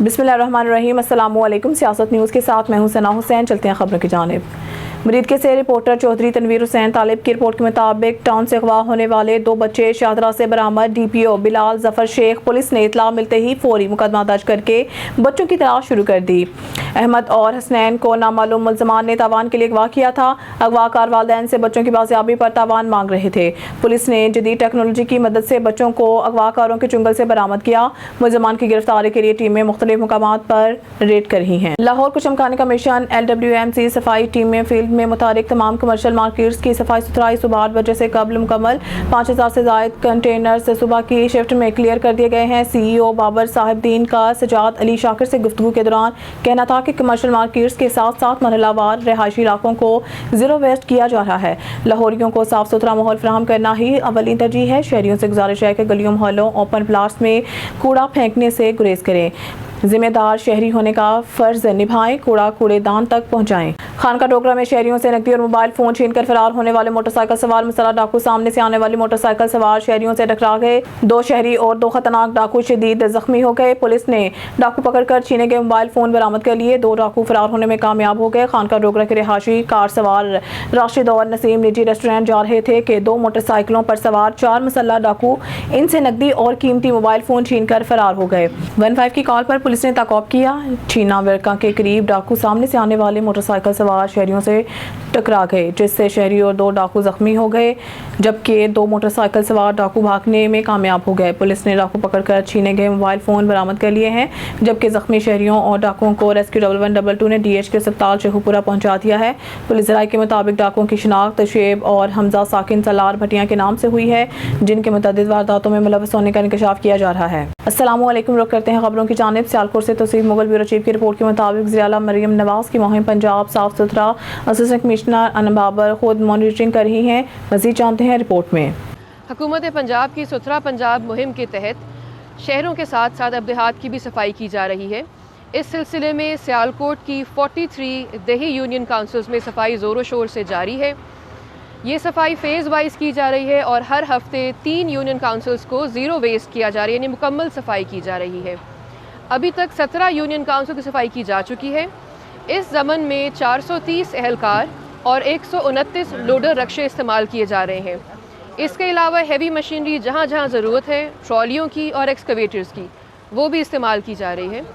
बिस्मिल्लाहिर्रहमानिर्रहीम। अस्सलाम वालेकुम। सियासत न्यूज़ के साथ मैं हूं सना हुसैन। चलते हैं खबरों की जानिब। मरीद से रिपोर्टर चौधरी तनवीर हुसैन तालिब की रिपोर्ट के मुताबिक टाउन से अगवा होने वाले 2 बच्चे शाहदरा से बरामद। DPO बिलाल जफर शेख पुलिस ने इतला मिलते ही फौरी मुकदमा दर्ज करके बच्चों की तलाश शुरू कर दी। अहमद और हसनैन को नामालूम मुल्ज़मान ने तावान के लिए अगवा किया था। अगवाकार वालिदैन से बच्चों की बाजियाबी पर तावान मांग रहे थे। पुलिस ने जदीद टेक्नोलॉजी की मदद से बच्चों को अगवाकारों के चुंगल से बरामद किया। मुल्ज़मान की गिरफ्तारी के लिए टीमें मुख्तलिफ मुकामात पर रेड कर रही हैं। लाहौर को चमकाने का मिशन LWMC सफाई टीमें फील्ड में मुतारिक तमाम कमर्शियल मार्केट्स की सफाई सुथराई सुबह 8 बजे से कबल मुकम्मल। 5000 से ज़ायद कंटेनर्स सुबह की शिफ्ट में क्लियर कर दिए गए हैं। CEO बाबर साहिबदीन का सजाद अली शाकिर से गुफ्तगू के दौरान कहना था कि कमर्शियल मार्केट्स के साथ साथ मरहलावार रहायशी इलाकों को जीरो वेस्ट किया जा रहा है। लाहौरियों को साफ सुथरा माहौल फराहम करना ही अव्वलीन तरजीह है। शहरियों से गुजारिश है कि गलियों मोहल्लों ओपन प्लाट्स में कूड़ा फेंकने से गुरेज करें। जिम्मेदार शहरी होने का फर्ज निभाएं, कूड़ा कूड़ेदान तक पहुंचाएं। खानका डोगरा में शहरियों से नकदी और मोबाइल फोन छीनकर फरार होने वाले मोटरसाइकिल सवार मुसल्लह डाकू सामने से आने वाली मोटरसाइकिल सवार शहरियों से टकरा गए। 2 शहरी और 2 खतरनाक डाकू शदीद जख्मी हो गए। पुलिस ने डाकू पकड़कर छीने गए मोबाइल फोन बरामद कर लिए। 2 डाकू फरार होने में कामयाब हो गए। खानका डोगरा के रिहायशी कार सवार राशिद और नसीम निजी रेस्टोरेंट जा रहे थे कि 2 मोटरसाइकिलों पर सवार 4 मुसल्लह डाकू इनसे नकदी और कीमती मोबाइल फोन छीनकर फरार हो गए। 15 की कॉल पर पुलिस ने ताक़ब किया। छीना वर्का के करीब डाकू सामने से आने वाले मोटरसाइकिल सवार शहरियों से टकरा गए, जिससे शहरी और 2 डाकू जख्मी हो गए, जबकि 2 मोटरसाइकिल सवार डाकू भागने में कामयाब हो गए। पुलिस ने डाकू पकड़कर छीने गए मोबाइल फ़ोन बरामद कर लिए हैं, जबकि जख्मी शहरियों और डाकुओं को रेस्क्यू 1122 ने DH के अस्पताल शेखुपुरा पहुंचा दिया है। पुलिस ज़राए के मुताबिक डाकुओं की शिनाख्त शेब और हमजा साकिन सलार भटिया के नाम से हुई है, जिनके मुतअद्दिद वारदातों में मुलव्वस होने का इंकशाफ किया जा रहा है। अस्सलामु अलैकुम। रुख करते हैं खबरों की जानिब। सियालकोट से तौसीफ मुगल ब्यूरो चीफ की रिपोर्ट के मुताबिक ज़िला मरियम नवाज की मुहिम पंजाब साफ सुथरा असिस्टेंट कमिश्नर अनम बाबर खुद मॉनिटरिंग कर रही हैं। मज़ीद जानते हैं रिपोर्ट में। हुकूमत पंजाब की सुथरा पंजाब मुहिम के तहत शहरों के साथ साथ अब देहात की भी सफाई की जा रही है। इस सिलसिले में सियालकोट की 43 देही यूनियन काउंसिल्स में सफाई ज़ोरों शोर से जारी है। ये सफाई फ़ेज़ वाइज की जा रही है और हर हफ्ते 3 यूनियन काउंसिल्स को ज़ीरो वेस्ट किया जा रहा है, यानी मुकम्मल सफाई की जा रही है। अभी तक 17 यूनियन काउंसिल की सफाई की जा चुकी है। इस ज़मन में 430 एहलकार और 129 लोडर रक्शे इस्तेमाल किए जा रहे हैं। इसके अलावा हैवी मशीनरी जहाँ जहाँ ज़रूरत है, ट्रॉलियों की और एक्सकवेटर्स की, वो भी इस्तेमाल की जा रही है।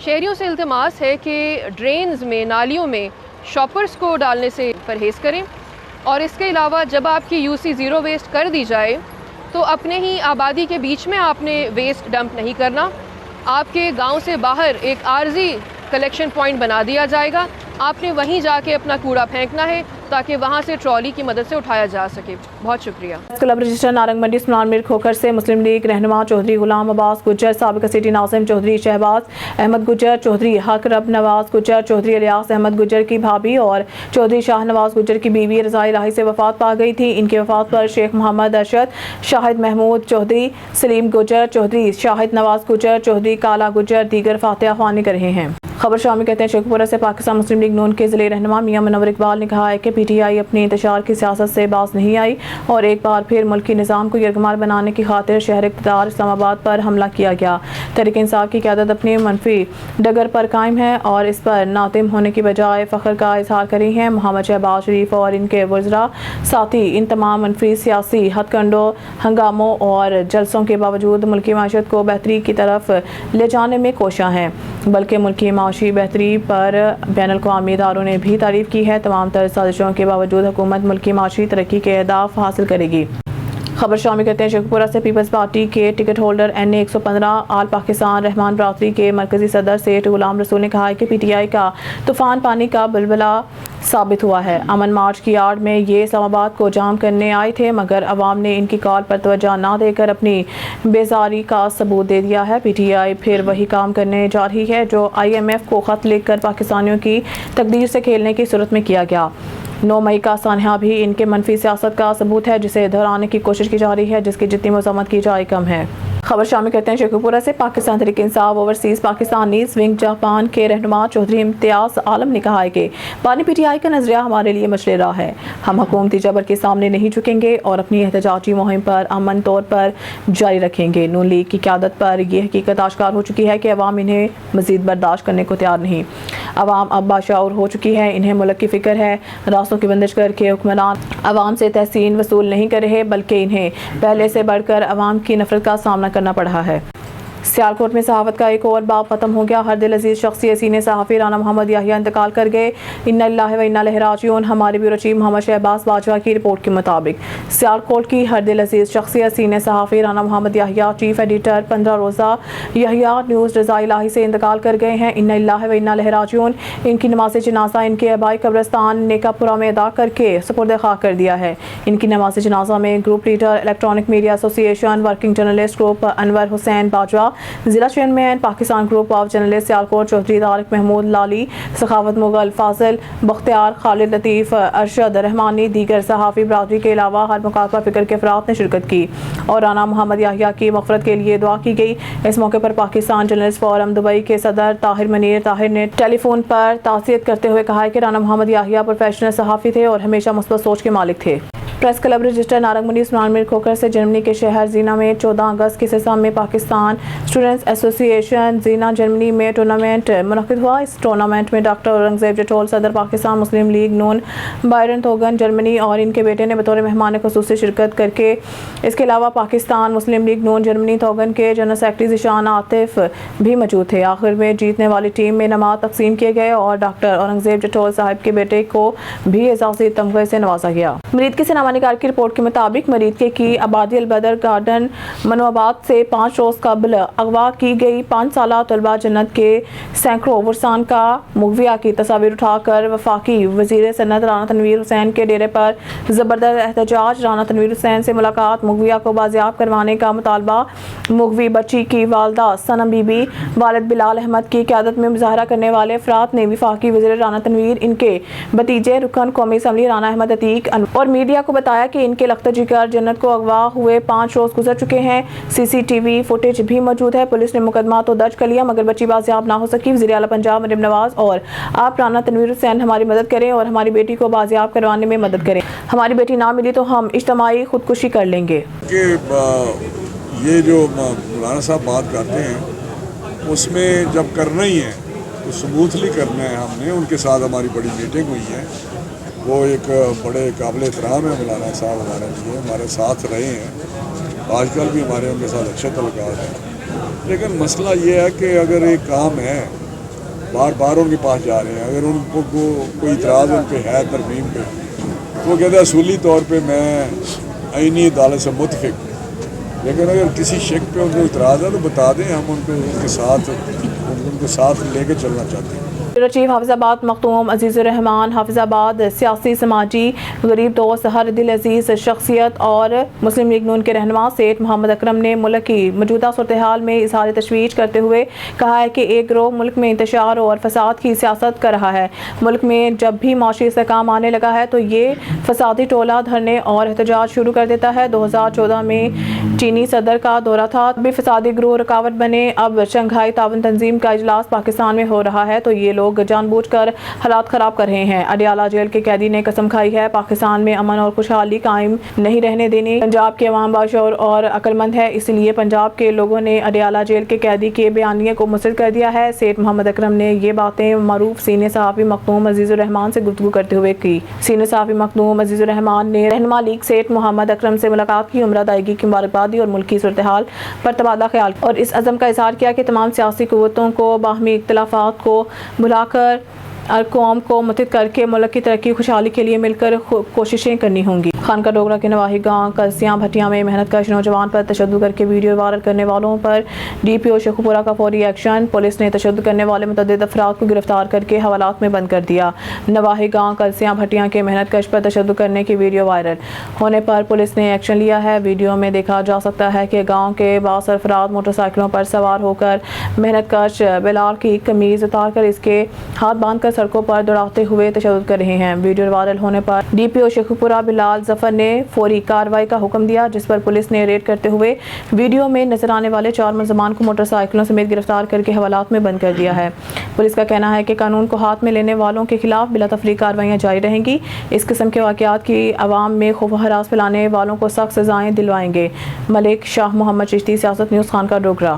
शहरियों से इल्तिमास है कि ड्रेन्स में, नालियों में शॉपर्स को डालने से परहेज़ करें, और इसके अलावा जब आपकी UC ज़ीरो वेस्ट कर दी जाए तो अपने ही आबादी के बीच में आपने वेस्ट डंप नहीं करना। आपके गांव से बाहर एक आर्जी कलेक्शन पॉइंट बना दिया जाएगा। आपने वहीं जाके अपना कूड़ा फेंकना है ताकि वहाँ से ट्रॉली की मदद से उठाया जा सके। बहुत शुक्रिया। क्लब रजिस्टर नारंग मंडी सुनार मीर खोखर से मुस्लिम लीग रहनुमा चौधरी गुलाम अब्बास गुज्जर, साबिक सिटी नासिम चौधरी, शहबाज अहमद गुज्जर चौधरी, हक रब नवाज गुज्जर चौधरी, इलियास अहमद गुज्जर की भाभी और चौधरी शाह नवाज गुज्जर की बीवी रज़ाई राही से वफात पा गई थी। इनकी वफात पर शेख मोहम्मद अरशद, शाहिद महमूद चौधरी, सलीम गुज्जर चौधरी, शाहिद नवाज गुज्जर चौधरी, काला गुज्जर दीगर फातिहा ख्वानी कर रहे हैं। खबर शामिल कहते हैं शेखपुरा से पाकिस्तान मुस्लिम लीग नून के ज़िले रहनुमा मियां मुनव्वर इकबाल ने कहा है कि PTI अपनी इंतशार की सियासत से बाज नहीं आई और एक बार फिर मुल्की निज़ाम को यरगमार बनाने की खातिर शहर इक़्तिदार इस्लामाबाद पर हमला किया गया। तहरीक इंसाफ की क़यादत अपनी मनफी डगर पर कायम है और इस पर नातिम होने की बजाय फ़ख्र का इजहार कर रही हैं। मोहम्मद शहबाज शरीफ और इनके वज़रा साथी इन तमाम मनफी सियासी हथकंडों, हंगामों और जलसों के बावजूद मुल्की माशत को बेहतरी की तरफ ले जाने में कोशा हैं, बल्कि मुल्की माशी बेहतरी पर बैनुल-अक़वामी इदारों ने भी तारीफ़ की है। तमाम तरह साजिशों के बावजूद हुकूमत मुल्की माशी तरक्की के अहदाफ हासिल करेगी। खबर शामिल करते हैं शेखपुरा से पीपल्स पार्टी के टिकट होल्डर NA 115 आल पाकिस्तान रहमान बरादरी के मरकजी सदर सेठ गुलाम रसूल ने कहा है कि PTI का तूफान पानी का बुलबुला साबित हुआ है। अमन मार्च की आड़ में ये इस्लामाबाद को जाम करने आए थे, मगर अवाम ने इनकी कॉल पर तवज्जो ना देकर अपनी बेजारी का सबूत दे दिया है। PTI फिर वही काम करने जा रही है जो IMF को ख़त लिखकर पाकिस्तानियों की तकदीर से खेलने की सूरत में किया गया। 9 मई का सान्हा भी इनके मनफी सियासत का सबूत है, जिसे दोहराने की कोशिश की जा रही है, जिसकी जितनी मज़म्मत की जाए कम है। खबर शामिल करते हैं शेखुपुरा से। Pakistan Tehreek Insaf overseas Pakistani wing Japan के रहनुमा चौधरी इम्तियाज आलम ने कहा है कि पानी PTI का नजरिया हमारे लिए मसले राह है। हम हुकूमती जबर के सामने नहीं झुकेंगे और अपनी एहतजाजी मुहिम पर अमन तौर पर जारी रखेंगे। नून लीग की क़यादत पर यह हकीकत आश्कार हो चुकी है कि अवाम इन्हें मजीद बर्दाश्त करने को तैयार नहीं। अवाम अब बाशऊर हो चुकी है, इन्हें मुल्क की फिक्र है। रास्तों की बंदिश करके हुक्मरान अवाम से तहसीन वसूल नहीं कर रहे, बल्कि इन्हें पहले से बढ़कर अवाम की नफरत का सामना करना पड़ रहा है। सियालकोट में सहावत का एक और बाब ख़त्म हो गया। हर दिल अजीज़ शख्सियत सीने सहाफ़ी राना मोहम्मद याहिया इंतकाल कर गए। इन्ना लिल्लाहि व इन्ना इलैहि राजिऊन। हमारे ब्यूरो चीफ मोहम्मद शहबाज बाजवा की रिपोर्ट के मुताबिक सियालकोट की हर दिल अजीज़ शख्सियत सीने सहाफ़ी राना मोहम्मद याहिया चीफ एडिटर 15 रोज़ा याहिया न्यूज़ रज़ा इलाही से इंतकाल कर गए हैं। इन्ना लिल्लाहि व इन्ना इलैहि राजिऊन। इनकी नमाज़ जनाजा इनके आबाई कब्रिस्तान नेकापुरा में अदा करके सुपुर्द खाक कर दिया है। इनकी नमाज़ जनाजा में group leader electronic media association working journalist group Anwar Hussain Bajwa, जिला chairman Pakistan group of journalist Sialkot Chaudhry Tariq Mahmood Lali, Sakhawat Mughal Fazil Bakhtiar, Khalid Latif, Arshad Rahmani, दीगर सहाफ़ी बरादरी के अलावा हर मुकाबला फ़िक्र के अफराद ने शिरकत की और राना मोहम्मद याहिया की मग़फ़रत के लिए दुआ की गई। इस मौके पर पाकिस्तान जर्नलिस्ट फोरम दुबई के सदर ताहिर मनीर ताहिर ने टेलीफोन पर ताज़ियत करते हुए कहा है कि राना मोहम्मद याहिया प्रोफेशनल सहाफ़ी थे और हमेशा मुस्बत सोच के मालिक थे। Press club register Narang Mandi Usman Mir Khokhar से जर्मनी के शहर जीना में 14 अगस्त के सिलसिले में पाकिस्तान स्टूडेंट्स एसोसिएशन जीना जर्मनी में टूर्नामेंट मुनक़िद हुआ। इस टूर्नामेंट में डॉक्टर औरंगज़ेब जटोल सदर पाकिस्तान मुस्लिम लीग नून बायरन थोगन जर्मनी और इनके बेटे ने बतौर मेहमान ख़ुसूसी शिरकत करके इसके अलावा पाकिस्तान मुस्लिम लीग नून जर्मनी थोगन के जनरल सेक्रेटरी ज़ीशान आतिफ भी मौजूद थे। आखिर में जीतने वाली टीम में नमाज तकसीम किए गए और डॉक्टर औरंगज़ेब जटोल साहब के बेटे को भी एजाज़ी तमगे से नवाजा गया। मरीद के निगार की रिपोर्ट के मुताबिक मरीद की आबादी अलबदर गार्डन मनोआबाद से 5 रोज़ कबल अगवा की गई 5 साला तलबा जन्नत के सैकड़ों वर्सान का मुगविया की तस्वीर उठाकर वफाकी वज़ीर सनत राना तनवीर हुसैन के डेरे पर ज़बरदस्त एहतजाज। राना तनवीर हुसैन से मुलाकात, मुगविया को बाजियाब करवाने का मुतालबा। मुगवी बच्ची की वालदा सनम बीबी वालिद बिलाल अहमद की क़यादत में मुजाहरा करने वाले अफराद ने वफाकी वज़ीर राना तनवीर, इनके भतीजे रुकन कौमी असम्बली राना अहमद अतीक और मीडिया को बताया कि इनके लख्तर जिगर जन्नत को अगवा हुए 5 रोज़ गुजर चुके हैं। CCTV फुटेज भी मौजूद है। पुलिस ने मुकदमा तो दर्ज कर लिया मगर बच्ची बाजियाब ना हो सकी। वज़ीर आला पंजाब मरियम नवाज और आप राना तनवीर हुसैन हमारी मदद करें और हमारी बेटी को बाजियाब करवाने में मदद करें। हमारी बेटी ना मिली तो हम इज्तिमाई खुदकुशी कर लेंगे। ये जो मौलाना साहब बात करते हैं उसमें जब करना ही है तो स्मूथली करना है। हमने उनके साथ हमारी बड़ी मीटिंग हुई है, वो एक बड़े काबिल एहतराम है मौलाना साहब, हमारे लिए हमारे साथ रहे हैं, आजकल भी हमारे उनके साथ अच्छे तल्लुकात हैं। लेकिन मसला ये है कि अगर एक काम है बार बार उनके पास जा रहे हैं, अगर उनको कोई इतराज़ उन पर है तरमीम पे, तो वो कहते हैं असूली तौर पे मैं आईनी अदालत से मुतफिक। लेकिन अगर किसी शक पे उनको इतराज़ है तो बता दें, हम उनको साथ लेके चलना चाहते हैं। ब्यूरो चीफ हाफिजाबाद मखदूम अजीज़ुर रहमान हाफिजाबाद सियासी समाजी गरीब दोस्त हर दिल अजीज़ शख्सियत और मुस्लिम लीग नून के रहनुमा सेठ मोहम्मद अकरम ने मुल्क की मौजूदा सूरत हाल में इजहार तशवीश करते हुए कहा है कि एक गिरोह मुल्क में इंतशार और फसाद की सियासत कर रहा है। मुल्क में जब भी माशी इस्तेहकाम आने लगा है तो ये फसादी टोला धरने और एहतजाज शुरू कर देता है। 2014 में चीनी सदर का दौरा था, तब भी फसादी गिरोह रुकावट बने। अब शंघाई ताउन तंजीम का इजलास पाकिस्तान में हो रहा है तो ये लोग जानबूझकर हालात खराब कर रहे हैं। अडियाला जेल के कैदी ने कसम खाई है पाकिस्तान में अमन और खुशहाली कायम नहीं रहने देनी। पंजाब के अवाम बाशऊर और अक्लमंद है, इसलिए पंजाब के लोगों ने अडियाला जेल के कैदी के बयानिए को मुस्तरद कर दिया है। सेठ मोहम्मद अकरम ने ये बातें मारूफ सीनियर सहाफ़ी मखदूम अजीज़ुर रहमान से गुफ्तगू करते हुए की। सीनियर सहाफ़ी मखदूम अजीज़ुर रहमान ने रहनुमा लीग सेठ मोहम्मद अकरम से मुलाकात की, उम्र अदायगी की मुबारकबाद दी और मुल्क की सूरत हाल पर तबादला ख्याल और इस अज़म का इज़हार किया कि तमाम सियासी क़ुव्वतों को बाहमी इख्तिलाफ़ात को भुलाकर कौम को मुत्तहिद करके मुल्क की तरक्की खुशहाली के लिए मिलकर कोशिशें करनी होंगी। खानका डोगरा के नवाही गांव कलसियां भटिया में मेहनत कश नौजवान पर तशद्दुद करके वीडियो वायरल करने वालों पर DPO शेखुपुरा का फौरी एक्शन। पुलिस ने तशद्दुद करने वाले मुतअद्दिद अफराद को गिरफ्तार करके हवालात में बंद कर दिया। नवाही गांव कलसियां भटिया के मेहनत कश पर तशद्दुद करने की वीडियो वायरल होने पर पुलिस ने एक्शन लिया है। वीडियो में देखा जा सकता है कि गाँव के बासर अफराद मोटरसाइकिलों पर सवार होकर मेहनत कश बिलाल की कमीज उतार कर इसके हाथ बांध कर सड़कों पर दौड़ाते हुए तशद्दुद कर रहे हैं। वीडियो वायरल होने पर DPO शेखुपुरा बिलाल ظفر نے فوری کارروائی کا حکم دیا، جس پر پولیس نے ریڈ کرتے ہوئے ویڈیو میں نظر آنے والے 4 ملزمان کو موٹر سائیکلوں سمیت گرفتار کر کے حوالات میں بند کر دیا ہے۔ پولیس کا کہنا ہے کہ قانون کو ہاتھ میں لینے والوں کے خلاف بلا تفریق کارروائیاں جاری رہیں گی۔ اس قسم کے واقعات کی عوام میں خوف و ہراس پھیلانے والوں کو سخت سزائیں دلوائیں گے۔ ملک شاہ محمد چشتی، سیاست نیوز، خانقاہ ڈوگرہ۔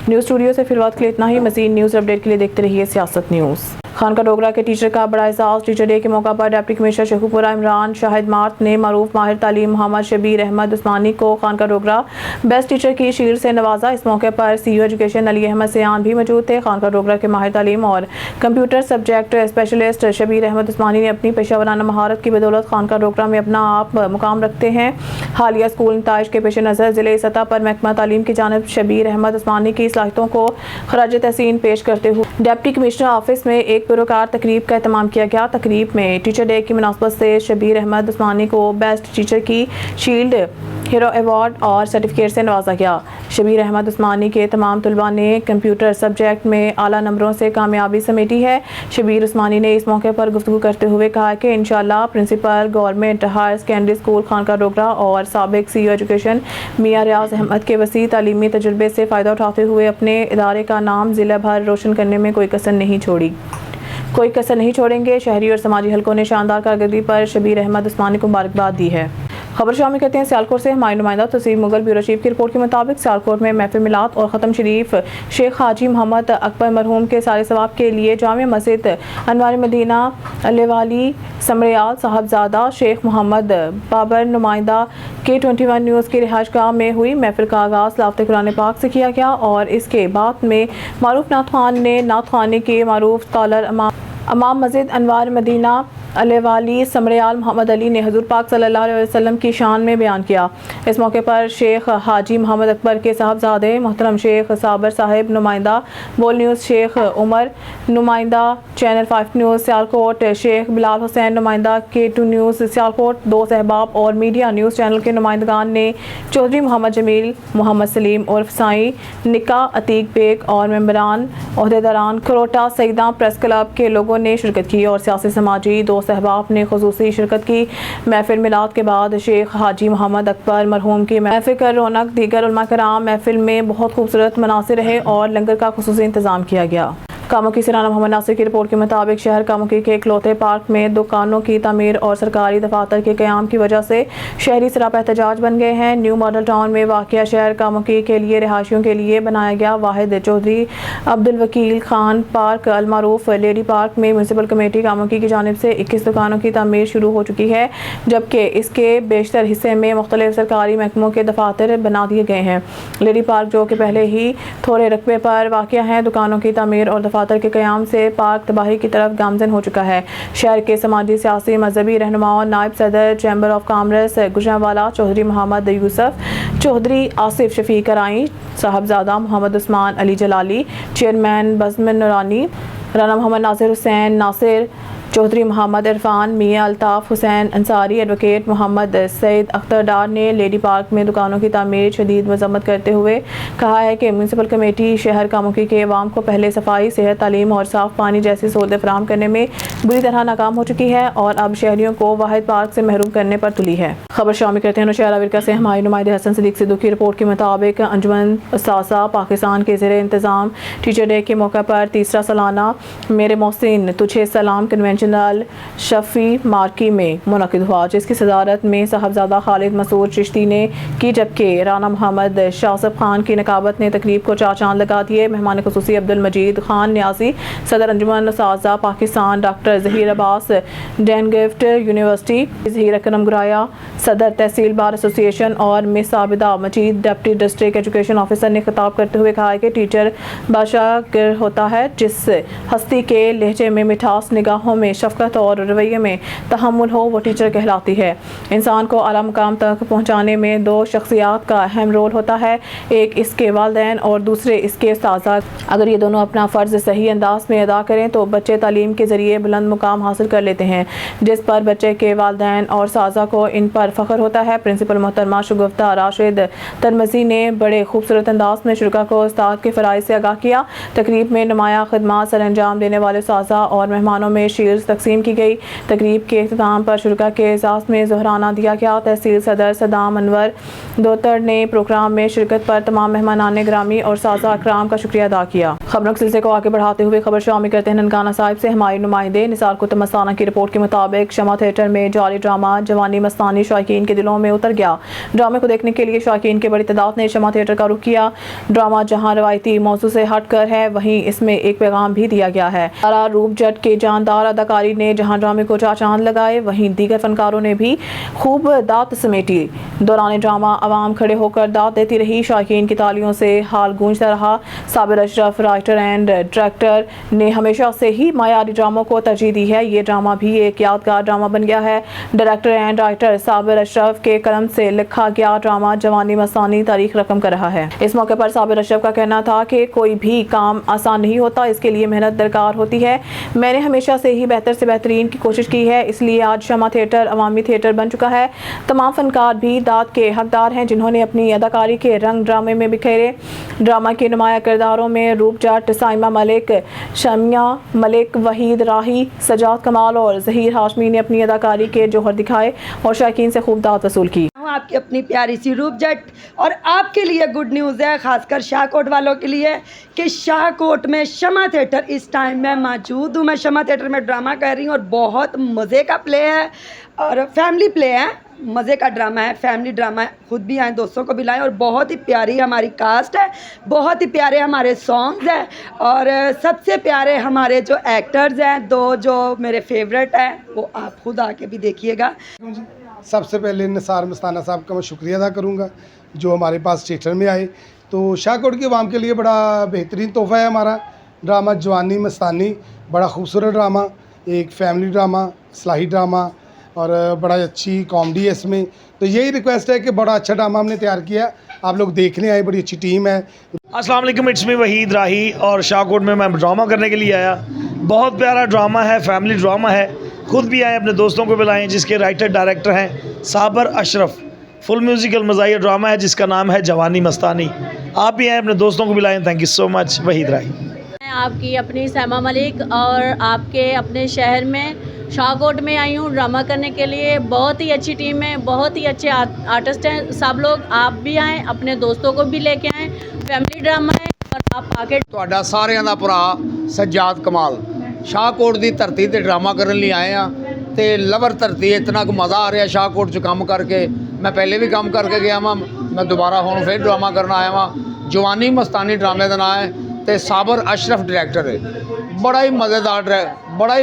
نیوز اسٹوڈیو سے فی الوقت کے لیے اتنا ہی۔ مزید نیوز اپڈیٹ کے لیے دیکھتے رہیے سیاست نیوز۔ خانقاہ ڈوگرہ کے ٹیچر کا بڑا اعزاز۔ ٹیچر ڈے کے موقع پر ڈپٹی کمشنر شیخو پورہ عمران شاہد مارت نے معروف ماہر تعلیم محمد شبیر احمد عثمانی کو خانقاہ ڈوگرہ بیسٹ ٹیچر کی شیلڈ سے نوازا۔ اس موقع پر سی ای او ایجوکیشن علی احمد سیان بھی موجود تھے۔ خانقاہ ڈوگرہ کے ماہر تعلیم اور computer subject specialist Shabir Ahmad Usmani نے اپنی پیشہ ورانہ مہارت کی بدولت خانقاہ ڈوگرہ میں اپنا آپ مقام رکھتے ہیں۔ حالیہ اسکول نتائج کے پیش نظر ضلعی سطح پر محکمہ تعلیم کی جانب شبیر احمد عثمانی کی صلاحیتوں کو خراج تحسین پیش کرتے ہوئے ڈپٹی کمشنر آفس میں ایک پیروکار تقریب کا اہتمام کیا گیا۔ تقریب میں ٹیچر ڈے کی مناسبت سے شبیر احمد عثمانی کو بیسٹ ٹیچر کی شیلڈ، ہیرو ایوارڈ اور سرٹیفکیٹ سے نوازا گیا۔ شبیر احمد عثمانی کے تمام طلباء نے کمپیوٹر سبجیکٹ میں اعلیٰ نمبروں سے کامیابی سمیٹی ہے۔ شبیر عثمانی نے اس موقع پر گفتگو کرتے ہوئے کہا کہ انشاءاللہ principal government higher secondary school Khanqah Dogra اور سابق سی ای او ایجوکیشن میاں ریاض احمد کے وسیع تعلیمی تجربے سے فائدہ اٹھاتے ہوئے اپنے ادارے کا نام ضلع بھر روشن کرنے میں کوئی کسر نہیں چھوڑیں گے۔ شہری اور سماجی حلقوں نے شاندار کارکردگی پر شبیر احمد عثمانی کو مبارکباد دی ہے۔ خبر شامل کرتے ہیں سیالکوٹ سے۔ ہمارے نمائندہ تصویر مغل بیورو چیف کی رپورٹ کے مطابق سیالکوٹ میں محفل میلاد اور ختم شریف شیخ حاجی محمد اکبر مرحوم کے سارے ثواب کے لیے جامع مسجد انوار مدینہ لیوالی سمریال صاحبزادہ شیخ محمد بابر نمائندہ K21 نیوز کی رہائش گاہ میں ہوئی۔ محفل کا آغاز لافتِ قرآن پاک سے کیا گیا اور اس کے بعد میں معروف نعت خوان نے نعت خوانی کے معروف اسکالر امام مسجد انوار مدینہ لیوالی سمریال محمد علی نے حضور پاک صلی اللہ علیہ وسلم کی شان میں بیان کیا۔ اس موقع پر شیخ حاجی محمد اکبر کے صاحبزادے محترم شیخ صابر صاحب نمائندہ بول نیوز شیخ عمر نمائندہ چینل 5 نیوز سیالکوٹ شیخ بلال حسین نمائندہ K2 نیوز سیالکوٹ 2 صحباب اور میڈیا نیوز چینل کے نمائندگان نے چودھری محمد جمیل محمد سلیم عرف سائیں نکا عتیق بیگ اور ممبران عہدیداران کھروٹا سیداں پریس کلب کے لوگوں نے شرکت کی اور سیاسی سماجی 2 صحباب نے خصوصی شرکت کی۔ محفل میلاد کے بعد شیخ حاجی محمد اکبر مرحوم کی محفل کر رونق دیگر علماء کرام محفل میں بہت خوبصورت مناظر رہے اور لنگر کا خصوصی انتظام کیا گیا۔ کاموکی سے رانا محمد ناصر کی رپورٹ کے مطابق شہر کاموکی کے اکلوتے پارک میں دکانوں کی تعمیر اور سرکاری دفاتر کے قیام کی وجہ سے شہری سراپا احتجاج بن گئے ہیں۔ نیو ماڈل ٹاؤن میں واقع شہر کاموکی کے لیے رہائشیوں کے لیے بنایا گیا واحد چودھری عبدالوکیل خان پارک المعروف لیڈی پارک میں میونسپل کمیٹی کاموکی کی جانب سے 21 دکانوں کی تعمیر شروع ہو چکی ہے، جبکہ اس کے بیشتر حصے میں مختلف سرکاری محکموں کے دفاتر بنا دیے گئے ہیں۔ لیڈی پارک جو کہ پہلے ہی تھوڑے رقبے پر واقع ہے، دکانوں کی تعمیر اور دفاتر کے قیام سے پارک تباہی کی طرف گامزن ہو چکا ہے۔ شہر کے سماجی سیاسی مذہبی رہنماؤں نائب صدر chamber of commerce Gujranwala Chaudhry Muhammad Yousaf Chaudhry Asif Shafiq کرائیں صاحبزادہ محمد عثمان علی جلالی چیئرمین بزم نورانی رانا محمد ناصر حسین ناصر چودھری محمد عرفان میاں الطاف حسین انصاری ایڈوکیٹ محمد سعید اختر ڈار نے لیڈی پارک میں دکانوں کی تعمیر شدید مذمت کرتے ہوئے کہا ہے کہ میونسپل کمیٹی شہر کاموکی کے عوام کو پہلے صفائی، صحت، تعلیم اور صاف پانی جیسی سہولتیں فراہم کرنے میں بری طرح ناکام ہو چکی ہے اور اب شہریوں کو واحد پارک سے محروم کرنے پر تلی ہے۔ خبر شامل کرتے ہیں نوشہرہ ورکہ سے۔ ہمارے نمائندے حسن صدیق صدوق کی رپورٹ کے مطابق انجمن اساتذہ پاکستان کے زیر انتظام ٹیچر ڈے کے موقع پر تیسرا سالانہ میرے محسن تجھے سلام کنونشنل شفی مارکی میں منعقد ہوا، جس کی صدارت میں صاحبزادہ خالد مسعود چشتی نے کی، جبکہ رانا محمد شاصف خان کی نقابت نے تقریب کو چار چاند لگا دیے۔ مہمان خصوصی عبدالمجید خان نیازی، صدر انجمن اساتذہ پاکستان ڈاکٹر ظہیر عباس ڈینگفٹ یونیورسٹی، ظہیر اکرم گرایا صدر تحصیل بار ایسوسی ایشن اور مس عابدہ مجید ڈپٹی ڈسٹرکٹ ایجوکیشن آفیسر نے خطاب کرتے ہوئے کہا کہ ٹیچر بادشاہ گر ہوتا ہے جس ہستی کے لہجے میں مٹھاس، نگاہوں میں شفقت اور رویے میں تحمل ہو، وہ ٹیچر کہلاتی ہے۔ انسان کو اعلیٰ مقام تک پہنچانے میں 2 شخصیات کا اہم رول ہوتا ہے، ایک اس کے والدین اور دوسرے اس کے اساتذہ۔ اگر یہ دونوں اپنا فرض صحیح انداز میں ادا کریں تو بچے تعلیم کے ذریعے بلند مقام حاصل کر لیتے ہیں، جس پر بچے کے والدین اور اساتذہ کو ان پر فخر ہوتا ہے۔ پرنسپل محترمہ شگفتہ راشد ترمزی نے بڑے خوبصورت انداز میں شرکاء کو استاد کے فرائض سے آگاہ کیا۔ تقریب میں نمایاں خدمات سر انجام دینے والے اساتذہ اور مہمانوں میں شیلڈ शील्ड्स तकसीम की गई। तकरीब के अख्ताम पर शुरका के एजाज़ में ज़ोहराना दिया गया। तहसील सदर सदाम अनवर दोतर ने प्रोग्राम में शिरकत पर तमाम मेहमानान ग्रामी और साज़ा अकराम का शुक्रिया अदा किया। खबरों के सिलसिले को आगे बढ़ाते हुए खबर शामिल करते हैं ननकाना साहिब से हमारे नुमाइंदे निसार कुतुब मस्ताना की रिपोर्ट के मुताबिक शमा थिएटर में जारी ड्रामा जवानी मस्तानी शायकीन के दिलों में उतर गया। ड्रामे को देखने के लिए शायकीन की बड़ी तादाद ने शमा थिएटर का रुख किया। ड्रामा जहां रवायती मौजू से हटकर है, वहीं इसमें एक पैगाम भी दिया गया है। तारा रूप जट के जानदार अदाकारी ने जहां ड्रामे को चांद लगाए, वहीं दीगर फनकारों ने भी खूब दात समेटी। दौरान ड्रामा आवाम खड़े होकर दात देती रही। शायकीन की तालियों से हाल गूंजता रहा। Sabir Ashraf writer and director ने हमेशा से ही मायारी ड्रामों को तरजीह दी है। ये ड्रामा भी एक यादगार ड्रामा बन गया है। Director and writer Sabir Ashraf के कलम से लिखा गया ड्रामा जवानी मस्तानी तारीख रकम कर रहा है। इस मौके पर साबिर अशरफ का कहना था कि कोई भी काम आसान नहीं होता, इसके लिए मेहनत दरकार होती है। मैंने हमेशा से ही बेहतर से बेहतरीन की कोशिश की है, इसलिए आज शमा थिएटर अवामी थिएटर बन चुका है। तमाम फनकार भी दाद के हकदार हैं जिन्होंने अपनी अदाकारी के रंग ड्रामे में बिखेरे। ड्रामा के नुमाया किरदारों में रूप जट, साइमा मलिक, शमिया मलिक, वहीद राही, सजाद कमाल और जहीर हाशमी ने अपनी अदाकारी के जौहर दिखाए और शायकीन से खूब दाद वसूल की। आपकी अपनी प्यारी सी रूप जट, और आपके लिए गुड न्यूज़ है, खासकर शाहकोट वालों के लिए, कि शाहकोट में शमा थिएटर इस टाइम में मौजूद हूँ। मैं शमा थिएटर में ड्रामा कर रही हूँ और बहुत मज़े का प्ले है और फैमिली प्ले है, मज़े का ड्रामा है, फैमिली ड्रामा है। खुद भी आए, दोस्तों को भी लाएं, और बहुत ही प्यारी हमारी कास्ट है, बहुत ही प्यारे हमारे सॉन्ग्स हैं और सबसे प्यारे हमारे जो एक्टर्स हैं, दो जो मेरे फेवरेट हैं, वो आप खुद आके भी देखिएगा। सबसे पहले निसार मस्ताना साहब का मैं शुक्रिया अदा करूँगा जो हमारे पास थिएटर में आए। तो शाहकोट की आवाम के लिए बड़ा बेहतरीन तोहफ़ा है हमारा ड्रामा जवानी मस्तानी। बड़ा खूबसूरत ड्रामा, एक फैमिली ड्रामा, इस्लाही ड्रामा और बड़ा अच्छी कॉमेडी है इसमें। तो यही रिक्वेस्ट है कि बड़ा अच्छा ड्रामा हमने तैयार किया, आप लोग देखने आए, बड़ी अच्छी टीम है। अस्सलाम वालेकुम, इट्स मी वहीद राही और शाहकोट में मैं ड्रामा करने के लिए आया। बहुत प्यारा ड्रामा है, फैमिली ड्रामा है। खुद भी आए, अपने दोस्तों को बुलाएं, जिसके राइटर डायरेक्टर हैं Sabir Ashraf. Full musical Mazahir drama है जिसका नाम है जवानी मस्तानी। आप भी आए, अपने दोस्तों को बुलाएं। Thank you so much. Waheed Rahi. मैं आपकी अपनी सैमा मलिक और आपके अपने शहर में शाहकोट में आई हूँ ड्रामा करने के लिए। बहुत ही अच्छी टीम है, बहुत ही अच्छे आर्टिस्ट हैं सब लोग। आप भी आएँ, अपने दोस्तों को भी लेके आएँ। फैमिली ड्रामा है और आप आके ਤੁਹਾਡਾ ਸਾਰਿਆਂ ਦਾ ਭਰਾ ਸਜਾਦ ਕਮਾਲ ਸ਼ਾਹਕੋਟ ਦੀ ਧਰਤੀ ਤੇ ਡਰਾਮਾ ਕਰਨ ਲਈ ਆਏ ਆ ਤੇ ਲਵਰ ਧਰਤੀ ਇਤਨਾ ਕੁ ਮਜ਼ਾ ਆ ਰਿਹਾ ਸ਼ਾਹਕੋਟ 'ਚ ਕੰਮ ਕਰਕੇ। ਮੈਂ ਪਹਿਲੇ ਵੀ ਕੰਮ ਕਰਕੇ ਗਿਆ ਵਾਂ, ਮੈਂ ਦੁਬਾਰਾ ਹੁਣ ਫਿਰ ਡਰਾਮਾ ਕਰਨ ਆਇਆ ਵਾਂ। ਜਵਾਨੀ ਮਸਤਾਨੀ ਡਰਾਮੇ ਦਾ ਨਾਮ ਹੈ ਤੇ ਸਾਬਰ ਅਸ਼ਰਫ ਡਾਇਰੈਕਟਰ ਹੈ। ਬੜਾ ਹੀ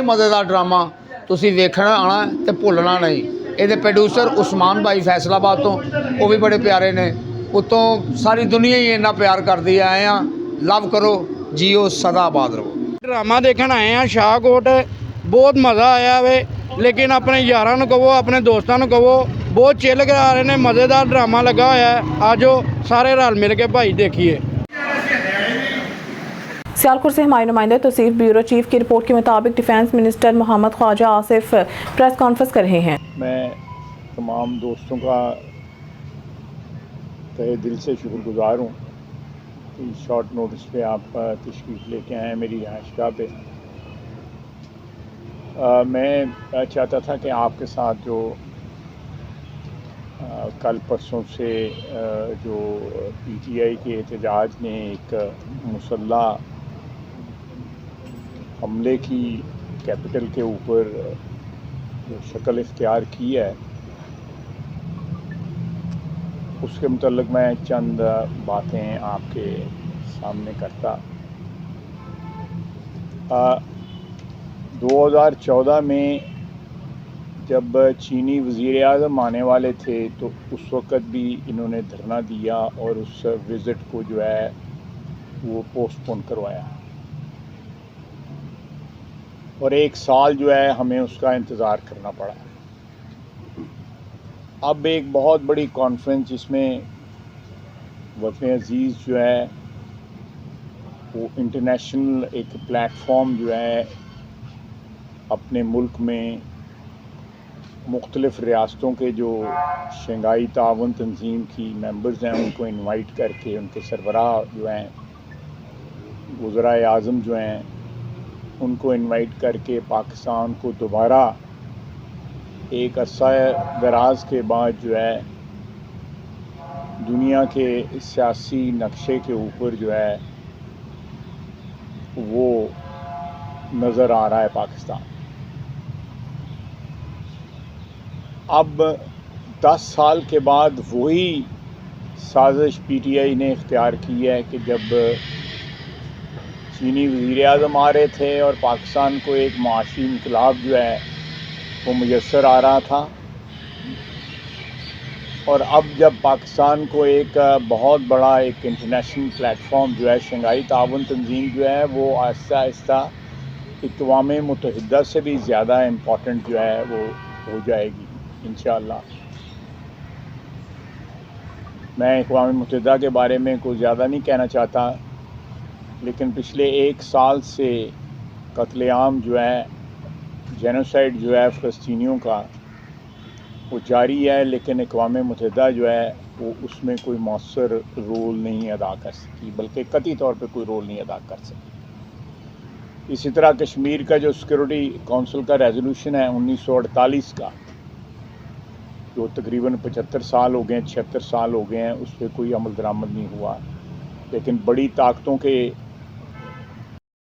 ਮਜ਼ੇਦਾਰ ਡਰਾਮਾ ਤੁਸੀਂ ਵੇਖਣਾ ਆਣਾ ਤੇ ਭੁੱਲਣਾ ਨਹੀਂ। ਇਹਦੇ ਪ੍ਰੋਡਿਊਸਰ ਉਸਮਾਨ ਭਾਈ ਫੈਸਲਾਬਾਦ ਤੋਂ, ਉਹ ਵੀ ਬੜੇ ਪਿਆਰੇ ਨੇ। ਉਤੋਂ ਸਾਰੀ ਦੁਨੀਆ ਹੀ ਇੰਨਾ ਪਿਆਰ ਕਰਦੀ ਆਏ ਆ। ਲਵ ਕਰੋ, ਜੀਓ, ਸਦਾ ਆਬਾਦ ਰਹੋ। ड्रामा देखने आए हैं शाहकोट, बहुत मज़ा आया वे। लेकिन अपने यारां नूं कहो, अपने दोस्तां नूं कहो, बहुत चिल करा रहे ने, मज़ेदार ड्रामा लगा होया है। आजो सारे रल मिल के भाई देखिए। सियालकोट से हमारे नुमाइंदे तौसीफ ब्यूरो चीफ की रिपोर्ट के मुताबिक defence minister Mohammad Khawaja Asif press conference कर रहे हैं। मैं तमाम दोस्तों का तहे दिल से शुक्रगुजार हूँ कि शॉर्ट नोटिस पे आप तशरीफ़ लेके आए हैं मेरी रिहाइशगाह पे। मैं चाहता था कि आपके साथ जो कल परसों से जो पीटीआई के एहतजाज ने एक मुसल्ला हमले की कैपिटल के ऊपर जो शक्ल इख्तियार की है, उसके मुतल्लिक़ मैं चंद बातें आपके सामने करता। 2014 में जब चीनी वज़ीर आज़म आने वाले थे तो उस वक़्त भी इन्होंने धरना दिया और उस विज़िट को जो है वो पोस्टपोन करवाया और 1 साल जो है हमें उसका इंतज़ार करना पड़ा। अब एक बहुत बड़ी कॉन्फ्रेंस जिसमें वफ़द अज़ीज़ जो है वो इंटरनेशनल एक प्लेटफॉर्म जो है अपने मुल्क में मुख्तलिफ़ रियासतों के जो शंघाई ताउन तंजीम की मेंबर्स हैं उनको इनवाइट करके उनके सरबराह जो हैं वज़राए आज़म जो हैं उनको इनवाइट करके पाकिस्तान को दोबारा एक अरसा दराज के बाद जो है दुनिया के सियासी नक्शे के ऊपर जो है वो नज़र आ रहा है पाकिस्तान। अब 10 साल के बाद वही साजिश पीटीआई ने इख्तियार की है कि जब चीनी वज़ीर आज़म आ रहे थे और पाकिस्तान को एक माशी इनकलाब जो है वो मुयस्सर आ रहा था, और अब जब पाकिस्तान को एक बहुत बड़ा एक इंटरनेशनल प्लेटफॉर्म जो है शंघाई ताउन तंजीम जो है वो आहिस्ता आहिस्ता अक़वाम मुत्तहिदा से भी ज़्यादा इम्पोर्टेंट जो है वो हो जाएगी इंशाअल्लाह। मैं अक़वाम मुत्तहिदा के बारे में कुछ ज़्यादा नहीं कहना चाहता, लेकिन पिछले 1 साल से कत्लेआम जो है, जेनोसाइड जो है फ़लस्तीनियों का वो जारी है, लेकिन अक़वाम मुत्तहिदा जो है वो उसमें कोई मौसर रोल नहीं अदा कर सकी, बल्कि कतई तौर पे कोई रोल नहीं अदा कर सकी। इसी तरह कश्मीर का जो सिक्योरिटी काउंसिल का रेजोल्यूशन है 1948 का, जो तकरीबन 75 साल हो गए, 76 साल हो गए हैं, उस पर कोई अमल दरामद नहीं हुआ। लेकिन बड़ी ताकतों के